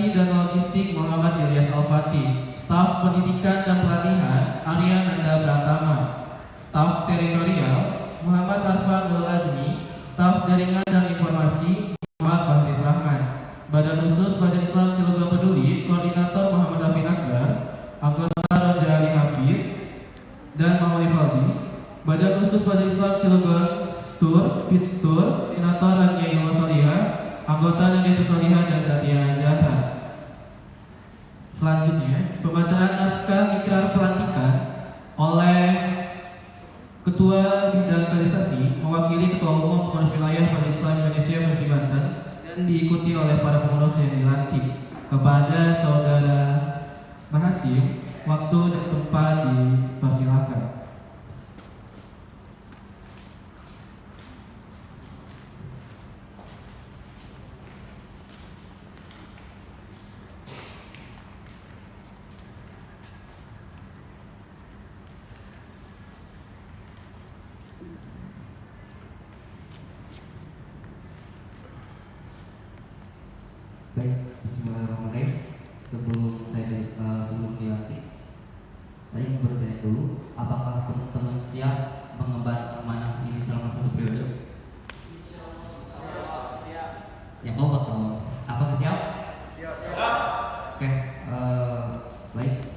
Komunikasi dan Logistik Muhammad Ilyas Al-Fatih. Staf Pendidikan dan Pelatihan Arya Nanda Pratama. Staf Teritorial Muhammad Arfan Al-Azmi. Staf Jaringan dan Informasi Muhammad Fahriz Rahman. Badan Khusus Majelis Islam Cilegon Peduli Koordinator Muhammad Afin Akbar. Anggota Raja Ali Hafid dan Muhammad Ifaldi. Badan Khusus Majelis Islam Cilegon Stur, Pitstur, Koordinator Rania Ilmu Solihah, anggota Nadiyatus Solihah dan Satya Zahra. Selanjutnya, pembacaan naskah ikrar pelantikan oleh Ketua Bidang Kaderisasi mewakili Ketua Umum Pengurus Wilayah Majelis Islam Indonesia Provinsi Banten dan diikuti oleh para pengurus yang dilantik. Kepada Saudara Mahasim, waktu dan tempat dipersilakan. Baik, bismillahirrahmanirrahim. Sebelum dilantik, saya ingin bertanya dulu, apakah teman-teman siap mengemban amanah ini selama 1 periode? Yang kompak dong. Apakah siap? Siap. Oke, baik.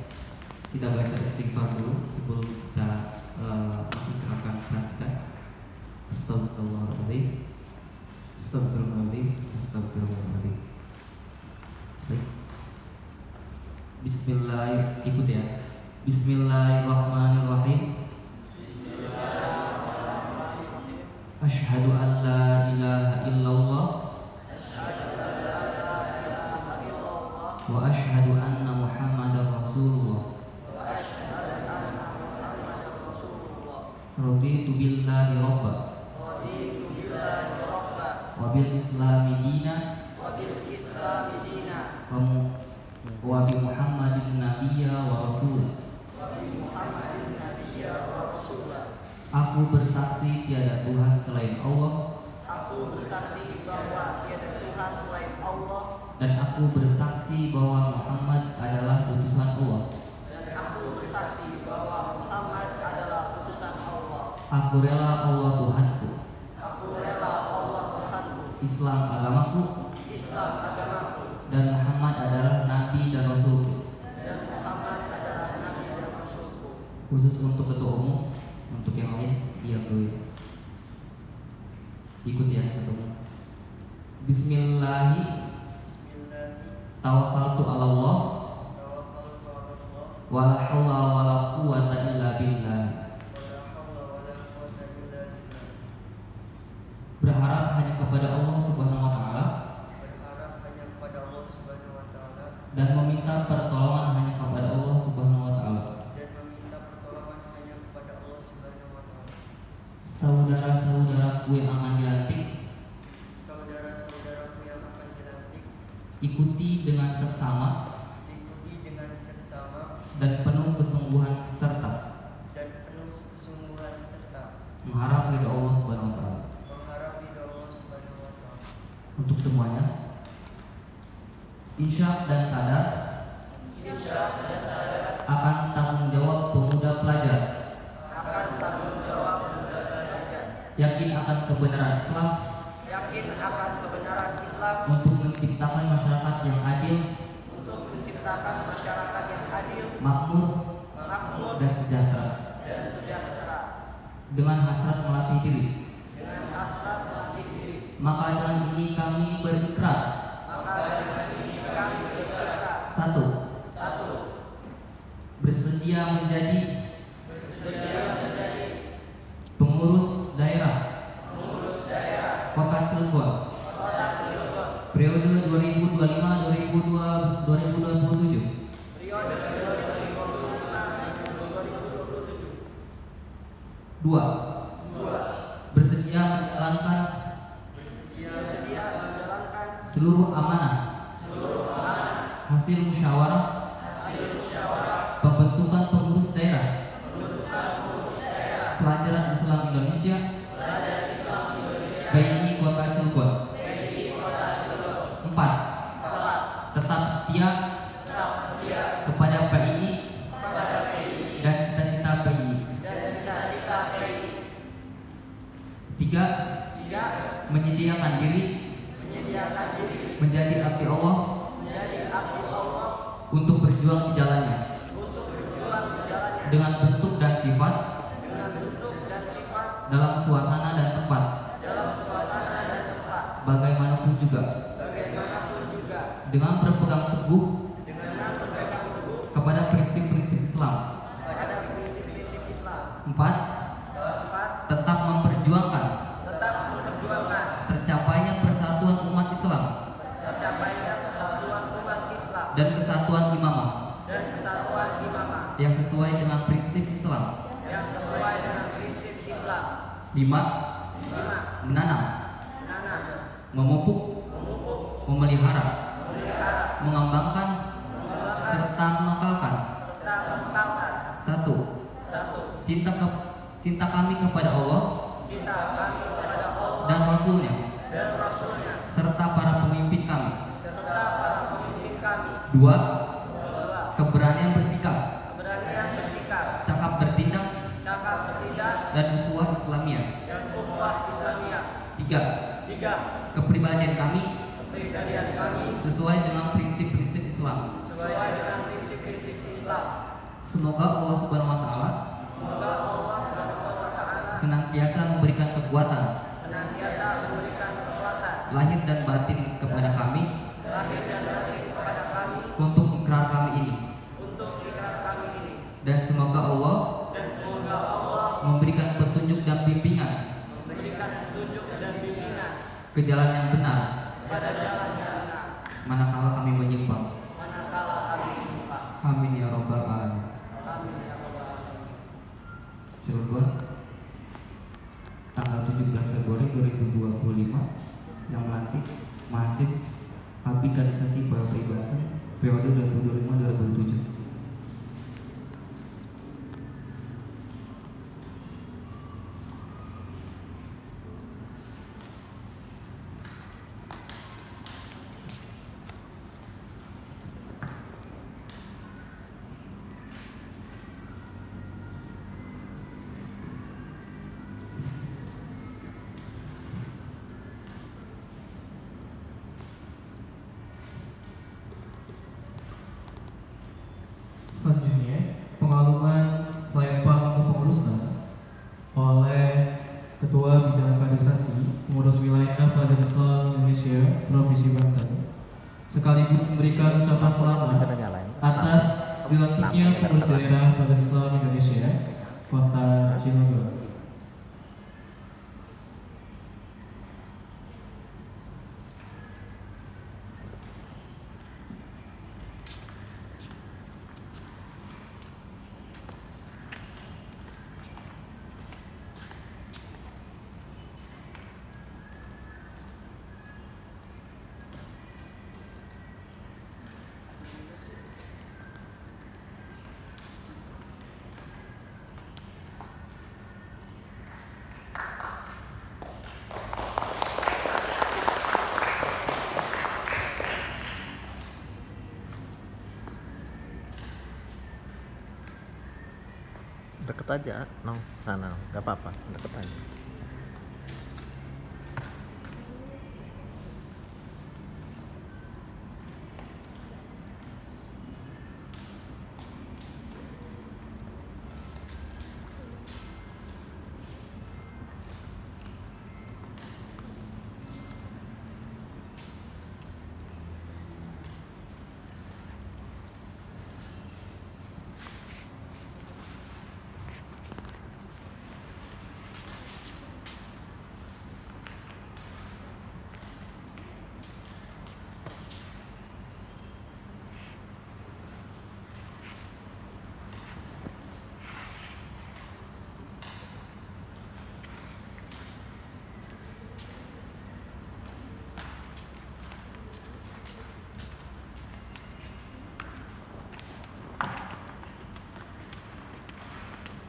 Kita baca istighfar dulu sebelum kita masuk ke akan pelantikan. Astagfirullahaladzim. Astagfirullahaladzim. Astagfirullahaladzim. Baik. Bismillah, ikut ya. Bismillahirrahmanirrahim. Asyhadu an la ilaha illallah wa asyhadu anna Muhammadar Rasulullah. Raditu billahi rabba wa bil islami dina wa bi Muhammadin nabiyya wa rasul. Aku bersaksi tiada Tuhan selain Allah. Dan aku bersaksi bahwa Muhammad adalah utusan Allah. Aku rela Allah Tuhanku. Islam agamaku. Dan Muhammad adalah Nabi dan Rasulku. Khusus untuk ketua umum, untuk yang lain diam dulu. Ikut ya ketua umum. Bismillahi tawakkaltu 'ala Allah wa la haula wa la quwwata illa billah. Berharap hanya kepada Allah Subhanahu wa taala dan meminta pertolongan hanya kepada Allah Subhanahu wa taala. Saudara-saudaraku yang akan dilantik, ikuti dengan seksama dan penuh kesungguhan serta mengharap ridho Allah Subhanahu wa taala. Untuk semuanya, insya dan sadar akan tanggung jawab pemuda pelajar, yakin akan kebenaran Islam, untuk menciptakan masyarakat yang adil, makmur, dan sejahtera, dengan hasrat melatih diri. Maka dengan ini kami berikrar. 1. Bersedia menjadi pengurus daerah Kota Cilegon periode 2025-2027. 2. Bersedia menjalankan seluruh amanah hasil musyawarah pembentukan pengurus daerah pelajaran Islam Indonesia PII Kota Cilegon. 4. Tetap menyediakan diri menjadi abdi Allah untuk berjuang di jalannya dengan bentuk dan sifat dalam suasana dan tempat bagaimanapun juga dengan berpegang teguh kepada prinsip-prinsip Islam. 4. Tetap memperjuangkan tercapainya persatuan umat Islam dan kesatuan imamah yang sesuai dengan prinsip Islam. 5. Menanam, memupuk, memelihara, mengembangkan, serta mengekalkan. 1. Cinta kami kepada Allah dan Rasulnya serta para pemimpin kami. 2. Keberanian bersikap, cakap bertindak, dan ukhuwah Islamiyah. 3. Kepribadian kami sesuai dengan prinsip-prinsip Islam. Semoga Allah Subhanahu wa taala senantiasa memberikan kekuatan lahir dan batin kepada kami untuk ikrar kami ini. Dan semoga Allah memberikan petunjuk dan bimbingan ke jalan yang benar manakala kami menyimpang. Amin ya rabbal alamin. Cirebon, tanggal 17 Februari 2025, yang melantik Mahasiswa Aplikasi Peribatan periode 2025-2027. Selanjutnya, pengalaman selempang kepengurusan oleh Ketua Bidang Kaderisasi Pengurus Wilayah Badan Islam Indonesia Provinsi Banten, sekaligus memberikan ucapan selamat atas dilantiknya Pengurus Daerah Badan Islam Indonesia Kota Cilegon. Deket aja, nong sana, nggak apa-apa, deket aja.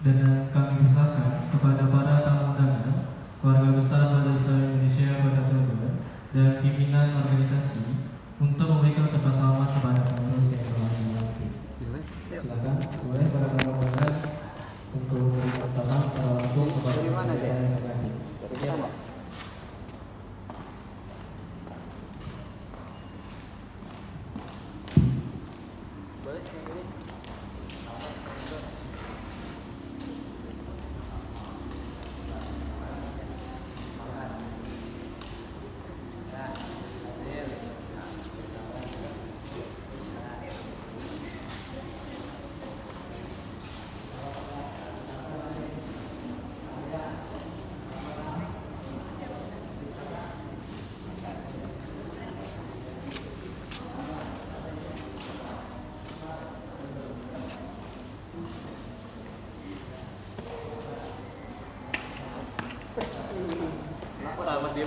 Dan kami persilakan kepada para tamu undangan, keluarga besar Badan Islam Indonesia Kota Cilegon dan pimpinan organisasi untuk memberikan ucapan selamat kepada pengurus yang telah dilantik. Silakan, boleh para tamu undangan untuk memberikan ucapan secara langsung kepada pengurus yang telah dilantik. Ini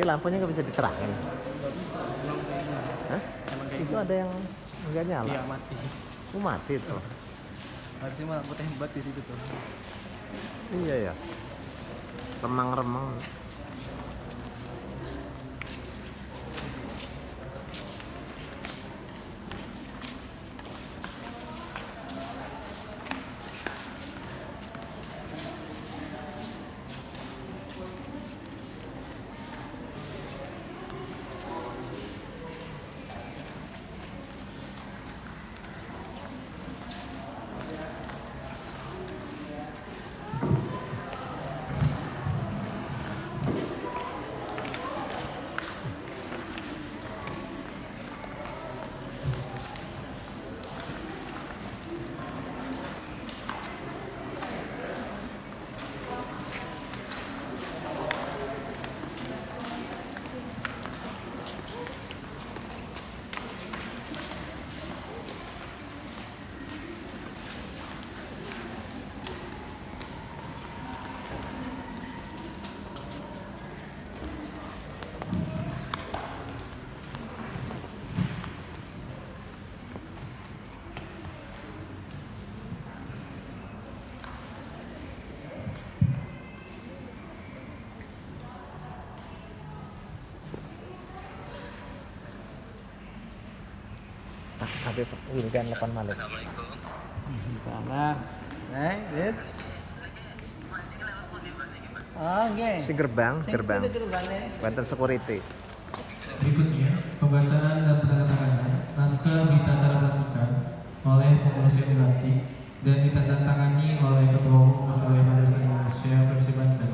lampunya nggak bisa diterangin. Hah? Itu ada yang nggak nyala. Iya mati. Mati tuh. Harusnya mah lampu tembak di situ tuh. Iya ya. Remang-remang. Habib Wildan 8 Malik. Sana. Lihat. Ah, nggih. Si gerbang. Gerbang. Banten Security. Berikutnya, pembacaan dan penandatanganan naskah berita acara pelantikan oleh pengurus yang dilantik dan ditandatangani oleh Ketua Umum Majelis Madrasah Indonesia Provinsi Banten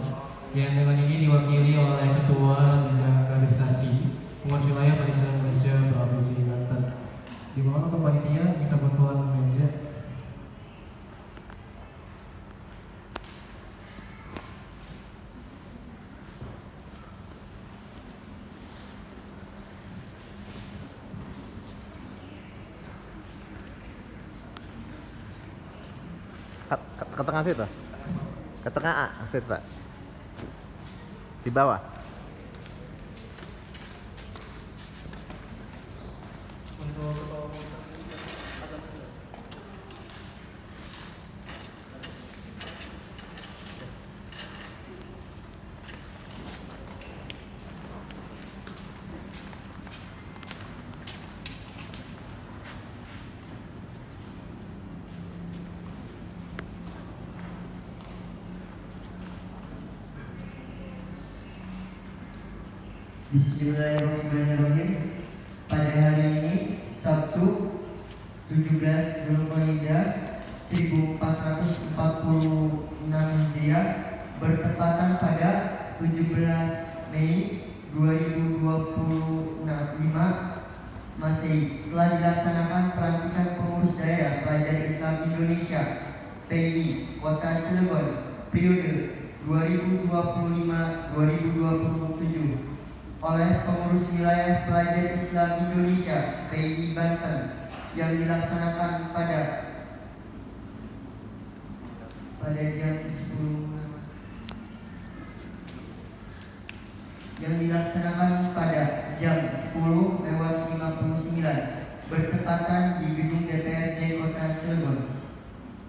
yang dengan ini diwakili oleh Ketua Bidang Kaderisasi Pengurus Wilayah Madrasah Indonesia Provinsi Banten. Di bawah untuk panitia minta bantuan meja. Ke tengah situ. Ke tengah A, situ Pak. Di bawah. Bismillahirrahmanirrahim. Pada hari ini Sabtu 17 Zulqa'dah 1446 Hijriah bertepatan pada 17 Mei 2025 Masehi telah dilaksanakan pelantikan pengurus daerah pelajar Islam Indonesia PII Kota Cilegon periode 2025-2027 oleh pengurus wilayah pelajar Islam Indonesia PII Banten yang dilaksanakan pada jam 10 10:59 bertepatan di gedung DPRD Kota Cilegon.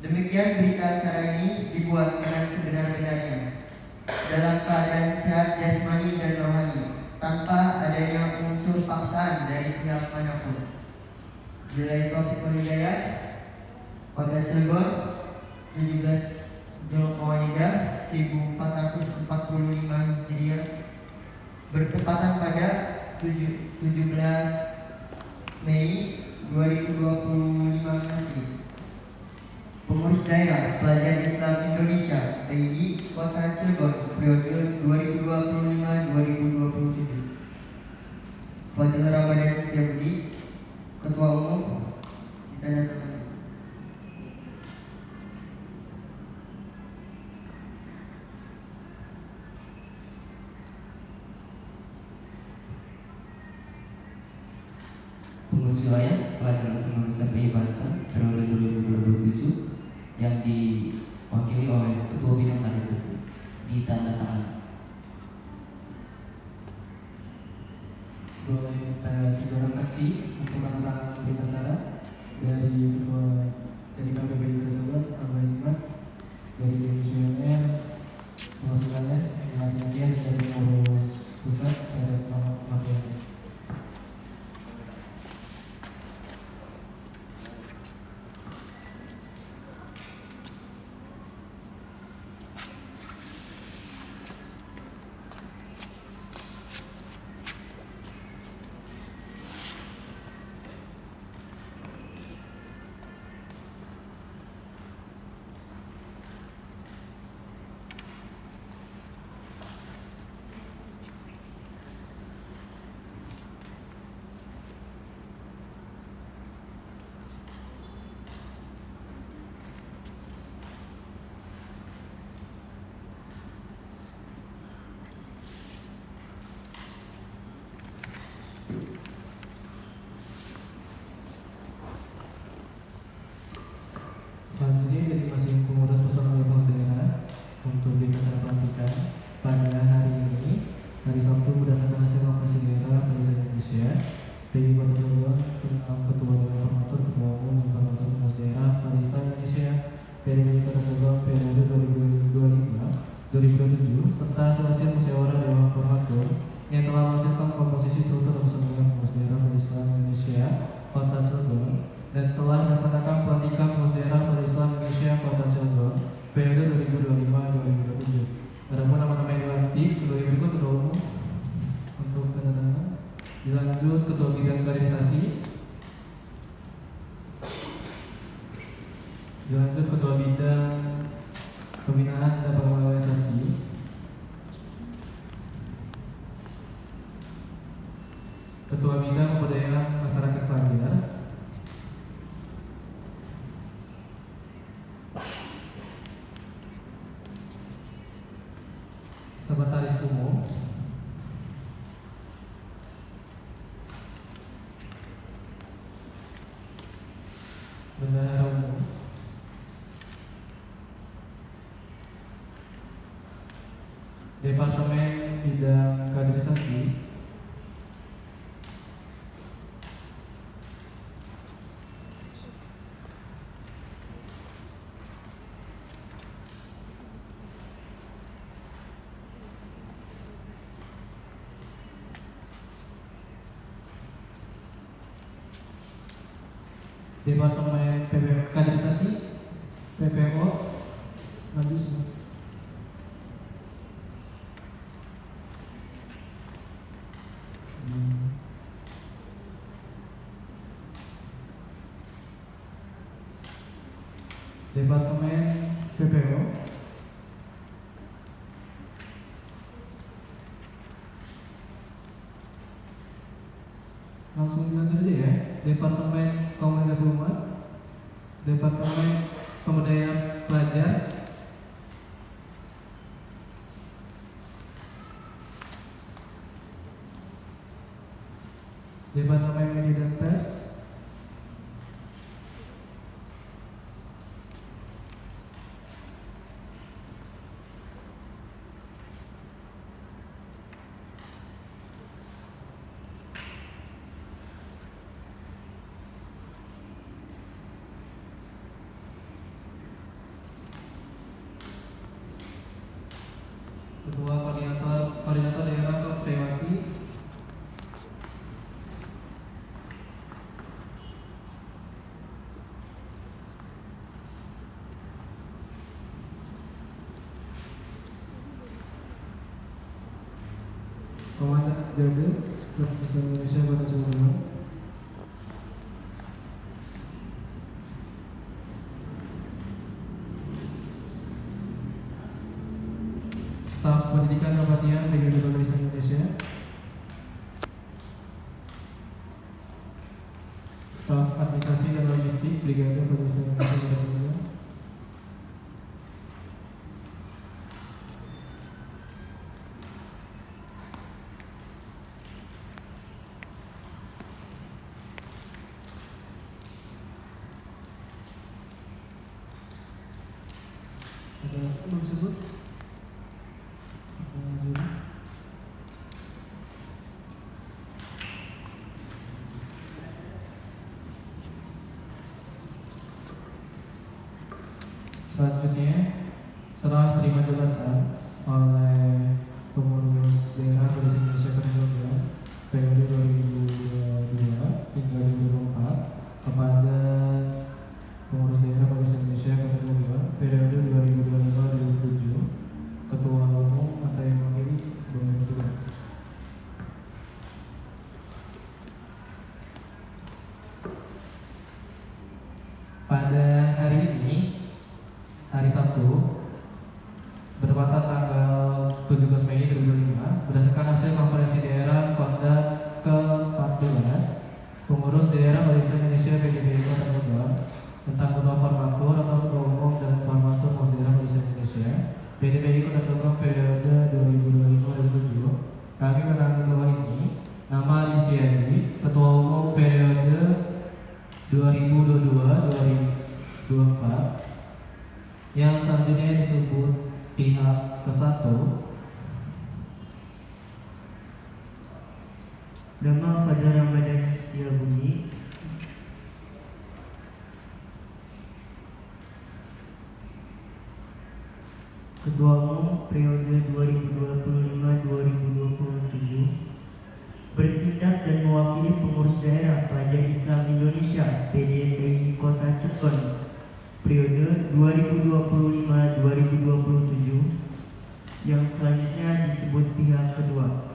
Demikian berita acara ini dibuat dengan sebenar-benarnya dalam keadaan sehat jasmani dan rohani, tanpa adanya unsur paksaan dari pihak manapun. Billahi taufiq wal hidayah. Kota Cilegon 17 Zulqa'dah 1445 Hijriah bertepatan pada 17 Mei 2025 Masehi. Pengurus daerah pelajar Islam Indonesia PII Kota Cilegon periode 2025-2027. Fadil Ramadan Setiabudi, Ketua Umum, ditandatangani. Pengurus wilayah pelajar Islam Indonesia PII Banten periode boleh minta 3 orang saksi untuk keterangan berita acara dari ketua dari KPPI tersebut, Abah Hikmat, dari Komisioner Pengusulannya, yang dari pengurus pusat, dari Mafia. Selanjutnya dari masing pengurus personal Pos Daerah untuk diminta pelantikan pada hari ini, hari Sabtu, berdasarkan hasil operasi daerah Barisan Indonesia, PJ Kota Cilegon tentang Ketua Dewan Formatur, Ketua Umum dan Formatur Pengurus Daerah Barisan Indonesia periode Kota Cilegon periode 2025-2027 serta hasil musyawarah Dewan Formatur yang telah menghasilkan komposisi struktur personil Pengurus Daerah Barisan Indonesia Kota Cilegon dan telah melaksanakan pelantikan pengurus daerah Barisan Indonesia Kota Cilegon periode 2025-2027. Adapun nama-nama yang dilantik sebagai berikut: Ketua Umum untuk penandatangan, dilanjut Ketua Bidang Kaderisasi, dilanjut Ketua Bidang Pembinaan dan Pengorganisasi, Ketua Bidang Pemberdayaan Masyarakat Pelajar, Sekretaris Umum, Bendahara Umum, Departemen Bidang Kaderisasi, Departemen Kaderisasi, PPO, maju semua. Departemen PPO, langsung dilanjut aja ya. Departemen Komunikasi Umat, Departemen Pemberdayaan Pelajar, Departemen Media dan Pers, Ketua Koordinator Daerah Kepewati, Komandan Jaga Provinsi Indonesia Kota Cilegon, Staf Pendidikan Kepatian Brigade Barisan Indonesia, Staf Administrasi dan Logistik Brigade Barisan Indonesia, ada apa belum disebut? Selanjutnya, serah terima jabatan oleh pengurus daerah Polisi Indonesia Kementerian periode 2022 hingga 2024 kepada pengurus daerah Polisi Indonesia Kementerian periode 2025-2027, Ketua Umum atau yang mewakili Bung. Pada hari ini, hari Sabtu, bertepatan tanggal 17 Mei 2025, berdasarkan hasil konferensi daerah Konda ke-14, pengurus daerah Polisi Indonesia PDPI Kota Bogor tentang ketua formatur atau ketua umum dan formatur pengurus daerah Polisi Indonesia PDPI Kota Bogor periode 2025-2027, kami menanggung bawah ini nama Listiandi, ketua umum periode 2022-2024, yang selanjutnya disebut pihak ke-1. Nama Fajar Ramadan Setiabudi. Ketua Umum periode 2025-2027, bertindak dan mewakili pengurus daerah Pelajar Islam Indonesia PDPI Kota Cirebon periode 2025-2027, yang selanjutnya disebut pihak kedua.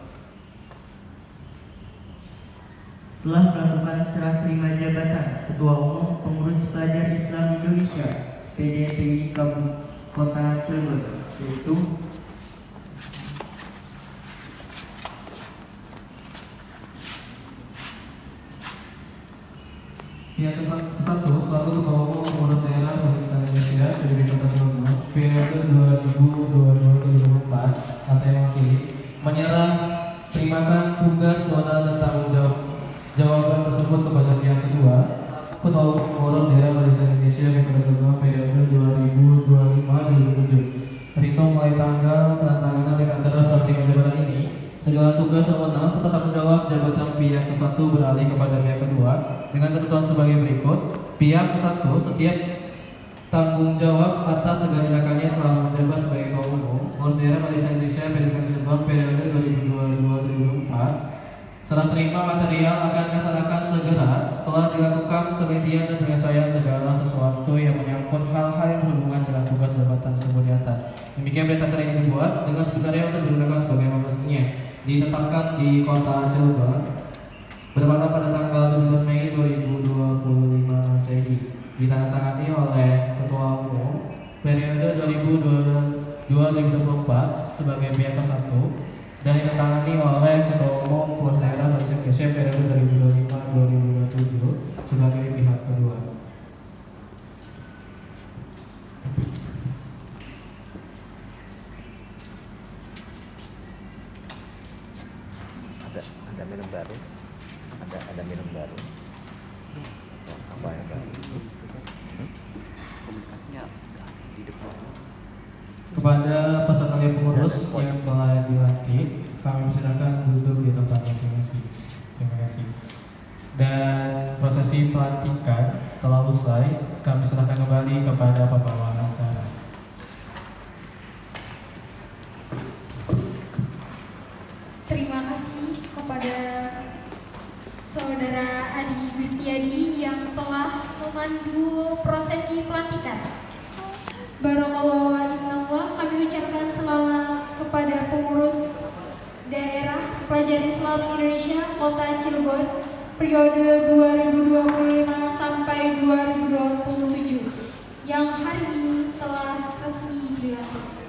Telah melakukan serah terima jabatan Ketua Umum Pengurus Pelajar Islam Indonesia PDPI Kota Cirebon, yaitu Pihak ke-1 selaku Ketua Umum Pengurus Daerah Polisi Indonesia PDPI Kota Cirebon periode 2022-2024 atau yang mewakili menyerah terimakan tugas zona dan tanggung jawaban tersebut kepada pihak kedua, Ketua Umum Pengurus Daerah Polisi Indonesia PDPI Kota Cirebon periode 2025-2027. Terhitung mulai tanggal penandatanganan dengan acara serah terima jabatan ini, segala tugas dan wewenang serta tanggung jawab jabatan pihak ke-1 beralih kepada pihak kedua dengan ketentuan sebagai berikut. Pihak ke-1 setiap tanggung jawab atas segala tindakannya selama menjabat sebagai Ketua Umum Pengurus Daerah Polisi Indonesia PDPI Cirebon periode 2022-2024. Serah terima material akan dilaksanakan segera setelah dilakukan penelitian dan penyelesaian segala sesuatu yang menyangkut hal-hal yang berhubungan dengan tugas jabatan tersebut di atas. Demikian berita acara ini dibuat dengan sebenarnya untuk digunakan sebagai mestinya ditetapkan di Kota Cirebon bertepatan pada tanggal 17 Mei 2025 Masehi, ditandatangani oleh Ketua Umum periode 2022-2024 sebagai pihak ke-1 dan ditandatangani oleh Ketua Umum Pengurus Daerah Polisi Indonesia periode 2025-2027 sebagai pihak kedua. Ada minum baru, ada minum baru. Apa yang baru? Komunikasinya di depan. Kepada peserta pengurus yang telah dilantik, kami persilakan duduk di tempat masing-masing. Terima kasih. Dan prosesi pelantikan telah usai, kami serahkan kembali kepada pembawa acara. Terima kasih kepada Saudara Adi Gustiadi yang telah memandu prosesi pelantikan. Barakallahu wa'alaikumsalam. Kami ucapkan selamat kepada pengurus daerah Pelajar Islam Indonesia Kota Cirebon periode 2025 sampai 2027 yang hari ini telah resmi dilantik.